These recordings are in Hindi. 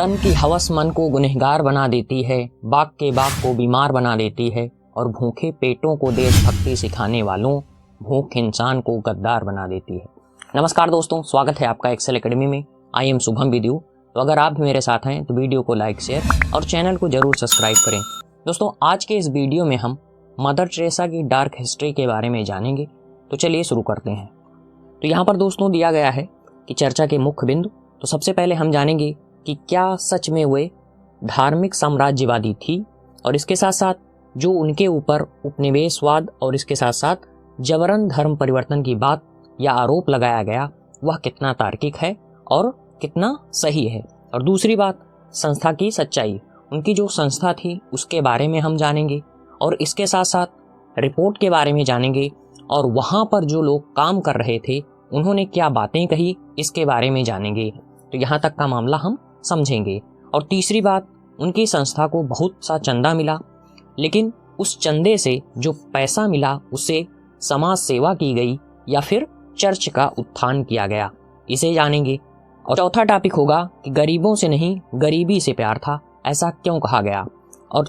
तन की हवस मन को गुनहगार बना देती है, बाग के बाग को बीमार बना देती है और भूखे पेटों को देशभक्ति सिखाने वालों भूख इंसान को गद्दार बना देती है। नमस्कार दोस्तों, स्वागत है आपका एक्सेल एकेडमी में। I am Shubham with you. तो अगर आप भी मेरे साथ हैं तो वीडियो को लाइक, शेयर और चैनल को जरूर सब्सक्राइब करें। दोस्तों, आज के इस वीडियो में हम मदर टेरेसा की डार्क हिस्ट्री के बारे में जानेंगे। तो चलिए शुरू करते हैं। तो यहाँ पर दोस्तों दिया गया है कि चर्चा के मुख्य बिंदु। तो सबसे पहले हम जानेंगे कि क्या सच में वे धार्मिक साम्राज्यवादी थी, और इसके साथ साथ जो उनके ऊपर उपनिवेशवाद और इसके साथ साथ जबरन धर्म परिवर्तन की बात या आरोप लगाया गया वह कितना तार्किक है और कितना सही है। और दूसरी बात, संस्था की सच्चाई, उनकी जो संस्था थी उसके बारे में हम जानेंगे और इसके साथ साथ रिपोर्ट के बारे में जानेंगे और वहाँ पर जो लोग काम कर रहे थे उन्होंने क्या बातें कही इसके बारे में जानेंगे। तो यहाँ तक का मामला हम समझेंगे। और तीसरी बात, उनकी संस्था को बहुत सा चंदा मिला, लेकिन उस चंदे से जो पैसा मिला उससे समाज सेवा की गई या फिर चर्च का उत्थान किया गया, इसे जानेंगे। और चौथा टॉपिक होगा कि गरीबों से नहीं गरीबी से प्यार था, ऐसा क्यों कहा गया। और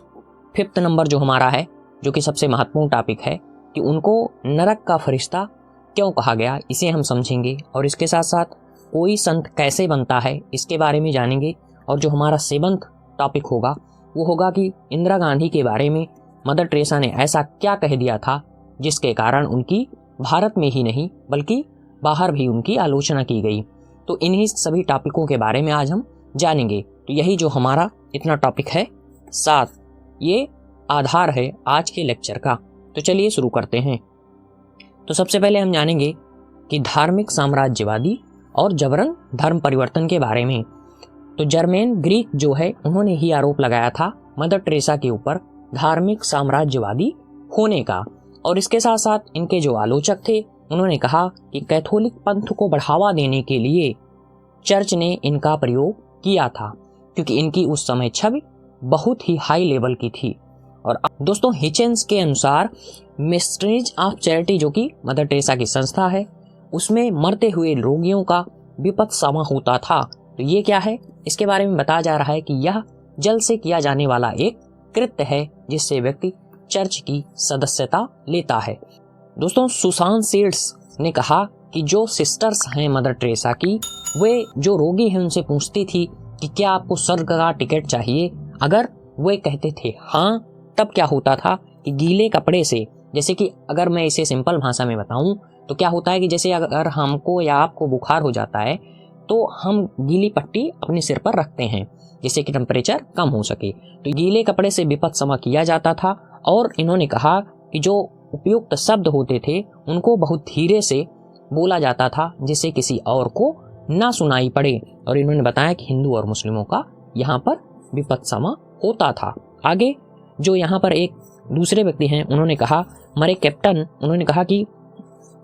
फिफ्थ नंबर जो हमारा है, जो कि सबसे महत्वपूर्ण टॉपिक है, कि उनको नरक का फरिश्ता क्यों कहा गया, इसे हम समझेंगे। और इसके साथ साथ कोई संत कैसे बनता है इसके बारे में जानेंगे। और जो हमारा सेवंथ टॉपिक होगा वो होगा कि इंदिरा गांधी के बारे में मदर टेरेसा ने ऐसा क्या कह दिया था जिसके कारण उनकी भारत में ही नहीं बल्कि बाहर भी उनकी आलोचना की गई। तो इन्हीं सभी टॉपिकों के बारे में आज हम जानेंगे। तो यही जो हमारा इतना टॉपिक है 7, ये आधार है आज के लेक्चर का। तो चलिए शुरू करते हैं। तो सबसे पहले हम जानेंगे कि धार्मिक साम्राज्यवादी और जबरन धर्म परिवर्तन के बारे में। तो जर्मेन ग्रीक जो है उन्होंने ही आरोप लगाया था मदर टेरेसा के ऊपर धार्मिक साम्राज्यवादी होने का। और इसके साथ साथ इनके जो आलोचक थे उन्होंने कहा कि कैथोलिक पंथ को बढ़ावा देने के लिए चर्च ने इनका प्रयोग किया था, क्योंकि इनकी उस समय छवि बहुत ही हाई लेवल की थी। और दोस्तों, हिचेंस के अनुसार मिस्ट्रीज ऑफ चैरिटी, जो कि मदर टेरेसा की संस्था है, उसमें मरते हुए रोगियों का विपद समा होता था। तो ये क्या है, इसके बारे में बताया जा रहा है कि यह जल से किया जाने वाला एक कृत्य है जिससे व्यक्ति चर्च की सदस्यता लेता है। दोस्तों, सुसान सीड्स ने कहा कि जो सिस्टर्स हैं मदर टेरेसा की, वे जो रोगी हैं उनसे पूछती थी कि क्या आपको स्वर्ग का टिकट चाहिए। अगर वे कहते थे हाँ, तब क्या होता था कि गीले कपड़े से, जैसे कि अगर मैं इसे सिंपल भाषा में बताऊं तो क्या होता है कि जैसे अगर हमको या आपको बुखार हो जाता है तो हम गीली पट्टी अपने सिर पर रखते हैं जिससे कि टेम्परेचर कम हो सके। तो गीले कपड़े से विपद समा किया जाता था। और इन्होंने कहा कि जो उपयुक्त शब्द होते थे उनको बहुत धीरे से बोला जाता था जिससे किसी और को ना सुनाई पड़े। और इन्होंने बताया कि हिंदू और मुस्लिमों का यहाँ पर विपद समा होता था। आगे जो यहाँ पर एक दूसरे व्यक्ति हैं उन्होंने कहा, मरे कैप्टन, उन्होंने कहा कि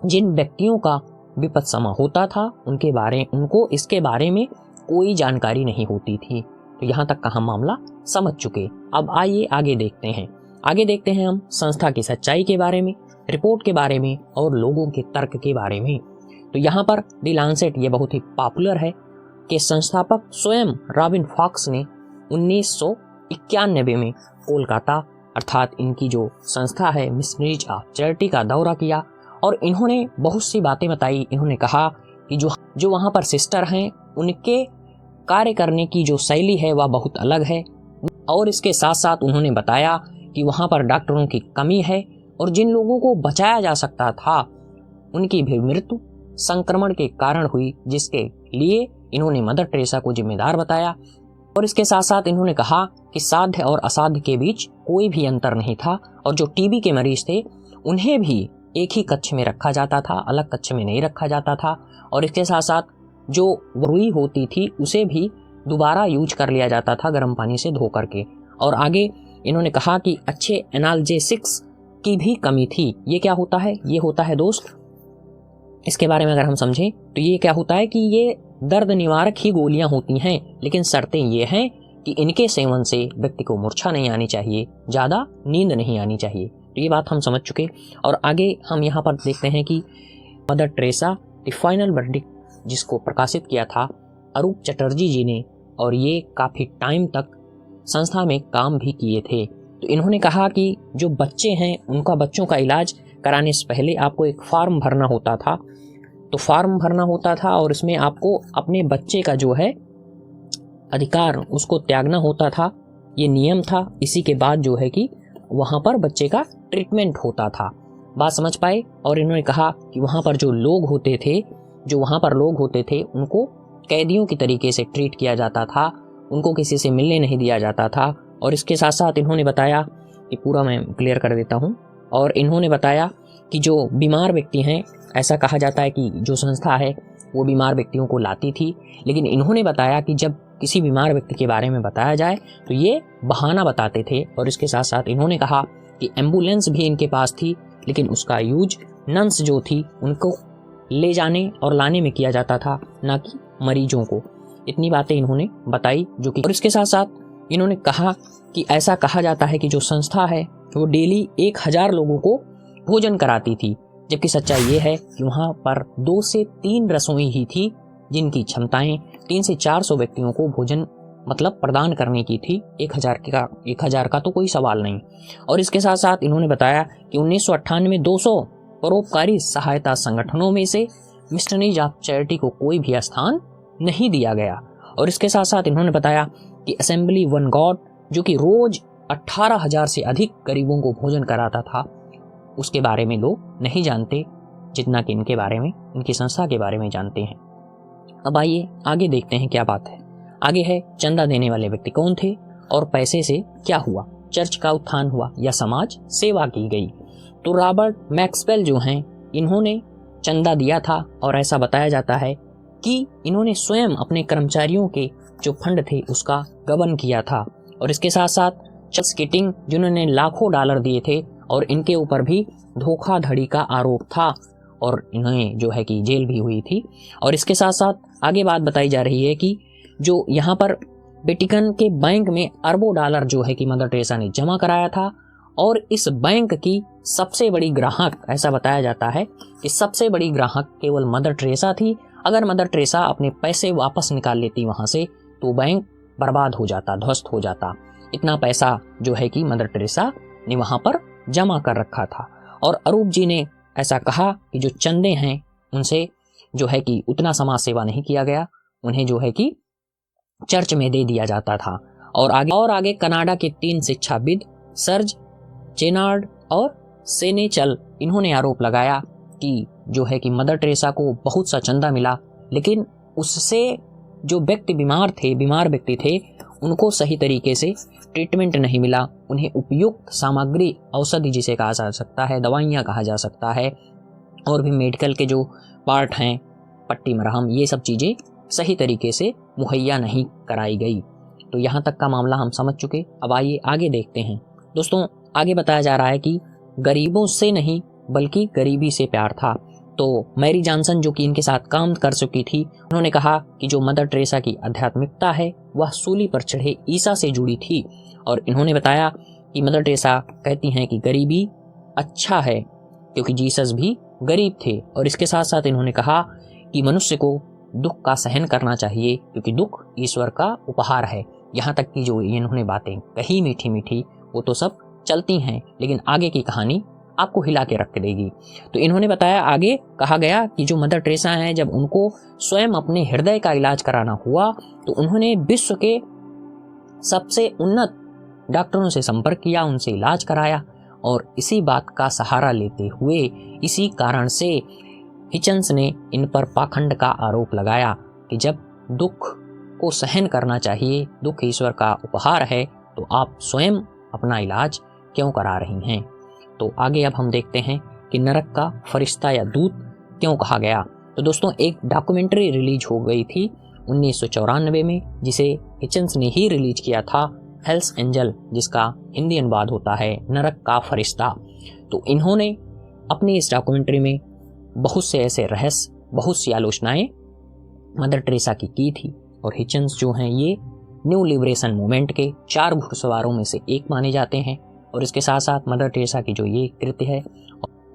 जिन व्यक्तियों का विपद समा होता था उनको इसके बारे में कोई जानकारी नहीं होती थी। तो यहाँ तक का हम मामला समझ चुके। अब आइए आगे देखते हैं हम संस्था की सच्चाई के बारे में, रिपोर्ट के बारे में और लोगों के तर्क के बारे में। तो यहाँ पर द लैंसेट, ये बहुत ही पॉपुलर है, कि संस्थापक स्वयं रॉबिन फॉक्स ने 1991 में कोलकाता अर्थात इनकी जो संस्था है मिशनरीज ऑफ चैरिटी का दौरा किया और इन्होंने बहुत सी बातें बताई। इन्होंने कहा कि जो वहाँ पर सिस्टर हैं उनके कार्य करने की जो शैली है वह बहुत अलग है। और इसके साथ साथ उन्होंने बताया कि वहाँ पर डॉक्टरों की कमी है और जिन लोगों को बचाया जा सकता था उनकी भी मृत्यु संक्रमण के कारण हुई, जिसके लिए इन्होंने मदर टेरेसा को जिम्मेदार बताया। और इसके साथ साथ इन्होंने कहा कि साध्य और असाध्य के बीच कोई भी अंतर नहीं था और जो टीबी के मरीज थे उन्हें भी एक ही कक्ष में रखा जाता था, अलग कक्ष में नहीं रखा जाता था। और इसके साथ साथ जो रुई होती थी उसे भी दोबारा यूज कर लिया जाता था गर्म पानी से धो करके। और आगे इन्होंने कहा कि अच्छे एनाल्जेसिक्स की भी कमी थी। ये क्या होता है, ये होता है दोस्त, इसके बारे में अगर हम समझें तो ये क्या होता है कि ये दर्द निवारक ही गोलियां होती हैं, लेकिन शर्तें ये हैं कि इनके सेवन से व्यक्ति को मूर्छा नहीं आनी चाहिए, ज़्यादा नींद नहीं आनी चाहिए। तो ये बात हम समझ चुके। और आगे हम यहाँ पर देखते हैं कि mother Teresa the final verdict जिसको प्रकाशित किया था अरूप चटर्जी जी ने और ये काफ़ी टाइम तक संस्था में काम भी किए थे। तो इन्होंने कहा कि जो बच्चे हैं उनका बच्चों का इलाज कराने से पहले आपको एक फॉर्म भरना होता था। तो फॉर्म भरना होता था और इसमें आपको अपने बच्चे का जो है अधिकार उसको त्यागना होता था, ये नियम था। इसी के बाद जो है कि वहाँ पर बच्चे का ट्रीटमेंट होता था। बात समझ पाए। और इन्होंने कहा कि वहाँ पर जो लोग होते थे उनको कैदियों की तरीके से ट्रीट किया जाता था, उनको किसी से मिलने नहीं दिया जाता था। और इसके साथ साथ इन्होंने बताया कि पूरा मैं क्लियर कर देता हूँ। और इन्होंने बताया कि जो बीमार व्यक्ति हैं, ऐसा कहा जाता है कि जो संस्था है वो बीमार व्यक्तियों को लाती थी, लेकिन इन्होंने बताया कि जब किसी बीमार व्यक्ति के बारे में बताया जाए तो ये बहाना बताते थे। और इसके साथ साथ इन्होंने कहा कि एम्बुलेंस भी इनके पास थी, लेकिन उसका यूज नर्स जो थी उनको ले जाने और लाने में किया जाता था, ना कि मरीजों को। इतनी बातें इन्होंने बताई जो कि। और इसके साथ साथ इन्होंने कहा कि ऐसा कहा जाता है कि जो संस्था है वो डेली 1000 लोगों को भोजन कराती थी, जबकि सच्चाई ये है कि वहाँ पर 2 से 3 रसोई ही थी जिनकी क्षमताएं 300 से 400 व्यक्तियों को भोजन मतलब प्रदान करने की थी। 1000 का तो कोई सवाल नहीं। और इसके साथ साथ इन्होंने बताया कि 1998 में 200 परोपकारी सहायता संगठनों में से मिशनरीज ऑफ चैरिटी को कोई भी स्थान नहीं दिया गया। और इसके साथ साथ इन्होंने बताया कि असेंबली वन गॉड जो कि रोज 18,000 से अधिक गरीबों को भोजन कराता था, उसके बारे में लोग नहीं जानते जितना कि इनके बारे में, इनकी संस्था के बारे में जानते हैं। अब आइए आगे देखते हैं क्या बात है। आगे है चंदा देने वाले व्यक्ति कौन थे और पैसे से क्या हुआ, चर्च का उत्थान हुआ या समाज सेवा की गई। तो रॉबर्ट मैक्सवेल जो हैं इन्होंने चंदा दिया था और ऐसा बताया जाता है कि इन्होंने स्वयं अपने कर्मचारियों के जो फंड थे उसका गबन किया था। और इसके साथ साथ चार्ल्स किटिंग जिन्होंने लाखों डॉलर दिए थे और इनके ऊपर भी धोखाधड़ी का आरोप था और इन्हें जो है कि जेल भी हुई थी। और इसके साथ साथ आगे बात बताई जा रही है कि जो यहाँ पर वेटिकन के बैंक में अरबों डॉलर जो है कि मदर टेरेसा ने जमा कराया था। और इस बैंक की सबसे बड़ी ग्राहक, ऐसा बताया जाता है कि सबसे बड़ी ग्राहक केवल मदर टेरेसा थी। अगर मदर टेरेसा अपने पैसे वापस निकाल लेती वहाँ से तो बैंक बर्बाद हो जाता, ध्वस्त हो जाता। इतना पैसा जो है कि मदर टेरेसा ने वहाँ पर जमा कर रखा था। और अरूप जी ने ऐसा कहा कि जो चंदे हैं उनसे जो है कि उतना समाज सेवा नहीं किया गया, उन्हें जो है कि चर्च में दे दिया जाता था। और आगे कनाडा के 3 शिक्षाविद सर्ज चेनार्ड और सेनेचल, इन्होंने आरोप लगाया कि जो है कि मदर टेरेसा को बहुत सा चंदा मिला, लेकिन उससे जो बीमार व्यक्ति थे उनको सही तरीके से ट्रीटमेंट नहीं मिला। उन्हें उपयुक्त सामग्री, औषधि जिसे कहा जा सकता है, दवाइयाँ कहा जा सकता है, और भी मेडिकल के जो पार्ट हैं, पट्टी मरहम, ये सब चीज़ें सही तरीके से मुहैया नहीं कराई गई। तो यहाँ तक का मामला हम समझ चुके। अब आइए आगे देखते हैं। दोस्तों आगे बताया जा रहा है कि गरीबों से नहीं बल्कि गरीबी से प्यार था। तो मैरी जॉनसन जो कि इनके साथ काम कर चुकी थी, उन्होंने कहा कि जो मदर टेरेसा की आध्यात्मिकता है वह सूली पर चढ़े ईसा से जुड़ी थी। और इन्होंने बताया कि मदर टेरेसा कहती हैं कि गरीबी अच्छा है क्योंकि जीसस भी गरीब थे। और इसके साथ साथ इन्होंने कहा कि मनुष्य को दुख का सहन करना चाहिए क्योंकि दुख ईश्वर का उपहार है। यहाँ तक कि जो इन्होंने बातें कही मीठी मीठी वो तो सब चलती हैं, लेकिन आगे की कहानी आपको हिला के रख देगी। तो इन्होंने बताया, आगे कहा गया कि जो मदर टेरेसा हैं जब उनको स्वयं अपने हृदय का इलाज कराना हुआ तो उन्होंने विश्व के सबसे उन्नत डॉक्टरों से संपर्क किया, उनसे इलाज कराया। और इसी बात का सहारा लेते हुए, इसी कारण से हिचन्स ने इन पर पाखंड का आरोप लगाया कि जब दुख को सहन करना चाहिए, दुख ईश्वर का उपहार है, तो आप स्वयं अपना इलाज क्यों करा रही हैं। तो आगे अब हम देखते हैं कि नरक का फरिश्ता या दूत क्यों कहा गया। तो दोस्तों एक डॉक्यूमेंट्री रिलीज हो गई थी 1994 में, जिसे हिचन्स ने ही रिलीज किया था, हेल्स एंजल, जिसका हिंदी अनुवाद होता है नरक का फरिश्ता। तो इन्होंने अपनी इस डॉक्यूमेंट्री में बहुत से ऐसे रहस्य, बहुत सी आलोचनाएं मदर टेरेसा की थी। और हिचन्स जो हैं ये न्यू लिबरेशन मूवमेंट के 4 घुड़सवारों में से एक माने जाते हैं। और इसके साथ साथ मदर टेरेसा की जो ये कृत्य है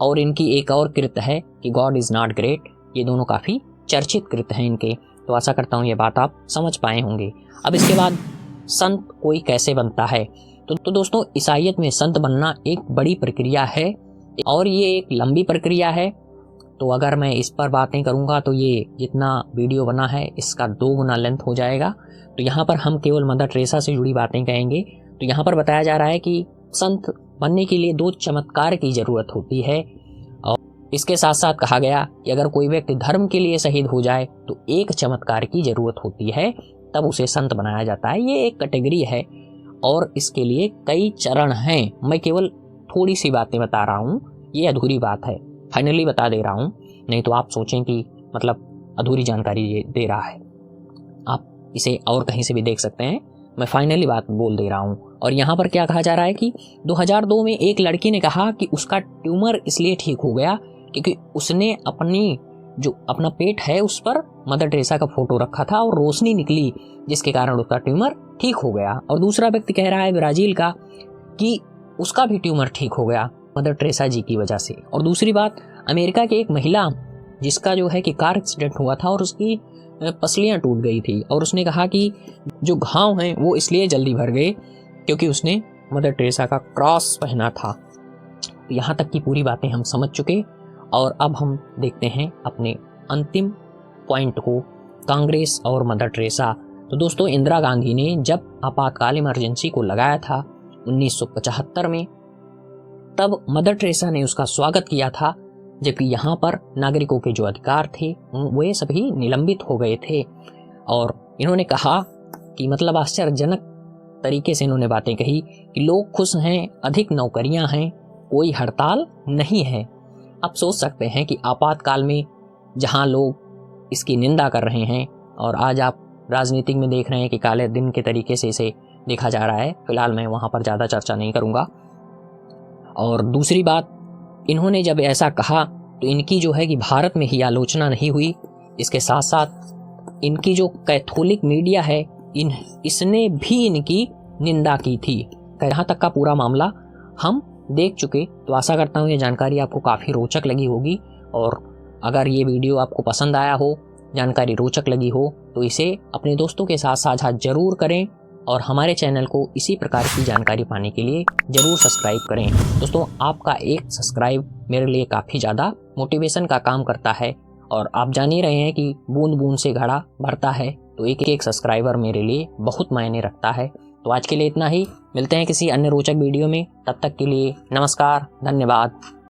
और इनकी एक और कृत्य है कि गॉड इज़ नॉट ग्रेट, ये दोनों काफ़ी चर्चित कृत्य हैं इनके। तो आशा करता हूँ ये बात आप समझ पाए होंगे। अब इसके बाद संत कोई कैसे बनता है, तो दोस्तों ईसाईयत में संत बनना एक बड़ी प्रक्रिया है और ये एक लंबी प्रक्रिया है। तो अगर मैं इस पर बातें करूँगा तो ये जितना वीडियो बना है इसका 2 गुना लेंथ हो जाएगा। तो यहाँ पर हम केवल मदर टेरेसा से जुड़ी बातें कहेंगे। तो यहाँ पर बताया जा रहा है कि संत बनने के लिए 2 चमत्कार की ज़रूरत होती है और इसके साथ साथ कहा गया कि अगर कोई व्यक्ति धर्म के लिए शहीद हो जाए तो 1 चमत्कार की ज़रूरत होती है, तब उसे संत बनाया जाता है। ये एक कैटेगरी है और इसके लिए कई चरण हैं। मैं केवल थोड़ी सी बातें बता रहा हूँ, ये अधूरी बात है, फाइनली बता दे रहा हूँ, नहीं तो आप सोचें कि मतलब अधूरी जानकारी ये दे रहा है। आप इसे और कहीं से भी देख सकते हैं, मैं फाइनली बात बोल दे रहा हूँ। और यहाँ पर क्या कहा जा रहा है कि 2002 में एक लड़की ने कहा कि उसका ट्यूमर इसलिए ठीक हो गया क्योंकि उसने अपना पेट है उस पर मदर टेरेसा का फोटो रखा था और रोशनी निकली, जिसके कारण उसका ट्यूमर ठीक हो गया। और दूसरा व्यक्ति कह रहा है ब्राजील का कि उसका भी ट्यूमर ठीक हो गया मदर टेरेसा जी की वजह से। और दूसरी बात, अमेरिका की एक महिला जिसका जो है कि कार एक्सीडेंट हुआ था और उसकी पसलियां टूट गई थी और उसने कहा कि जो घाव हैं वो इसलिए जल्दी भर गए क्योंकि उसने मदर टेरेसा का क्रॉस पहना था। तो यहाँ तक की पूरी बातें हम समझ चुके और अब हम देखते हैं अपने अंतिम पॉइंट को, कांग्रेस और मदर टेरेसा। तो दोस्तों इंदिरा गांधी ने जब आपातकाल इमरजेंसी को लगाया था 1975 में, तब मदर टेरेसा ने उसका स्वागत किया था, जबकि यहाँ पर नागरिकों के जो अधिकार थे वे सभी निलंबित हो गए थे। और इन्होंने कहा कि मतलब आश्चर्यजनक तरीके से इन्होंने बातें कही कि लोग खुश हैं, अधिक नौकरियां हैं, कोई हड़ताल नहीं है। आप सोच सकते हैं कि आपातकाल में जहां लोग इसकी निंदा कर रहे हैं और आज आप राजनीतिक में देख रहे हैं कि काले दिन के तरीके से इसे देखा जा रहा है, फिलहाल मैं वहां पर ज़्यादा चर्चा नहीं करूंगा। और दूसरी बात, इन्होंने जब ऐसा कहा तो इनकी जो है कि भारत में ही आलोचना नहीं हुई, इसके साथ साथ इनकी जो कैथोलिक मीडिया है इसने भी इनकी निंदा की थी। यहाँ तक का पूरा मामला हम देख चुके। तो आशा करता हूँ ये जानकारी आपको काफ़ी रोचक लगी होगी और अगर ये वीडियो आपको पसंद आया हो, जानकारी रोचक लगी हो, तो इसे अपने दोस्तों के साथ साझा जरूर करें और हमारे चैनल को इसी प्रकार की जानकारी पाने के लिए ज़रूर सब्सक्राइब करें। दोस्तों आपका एक सब्सक्राइब मेरे लिए काफ़ी ज़्यादा मोटिवेशन का काम करता है और आप जान ही रहे हैं कि बूंद बूंद से घड़ा भरता है, तो एक एक सब्सक्राइबर मेरे लिए बहुत मायने रखता है। तो आज के लिए इतना ही, मिलते हैं किसी अन्य रोचक वीडियो में, तब तक के लिए नमस्कार, धन्यवाद।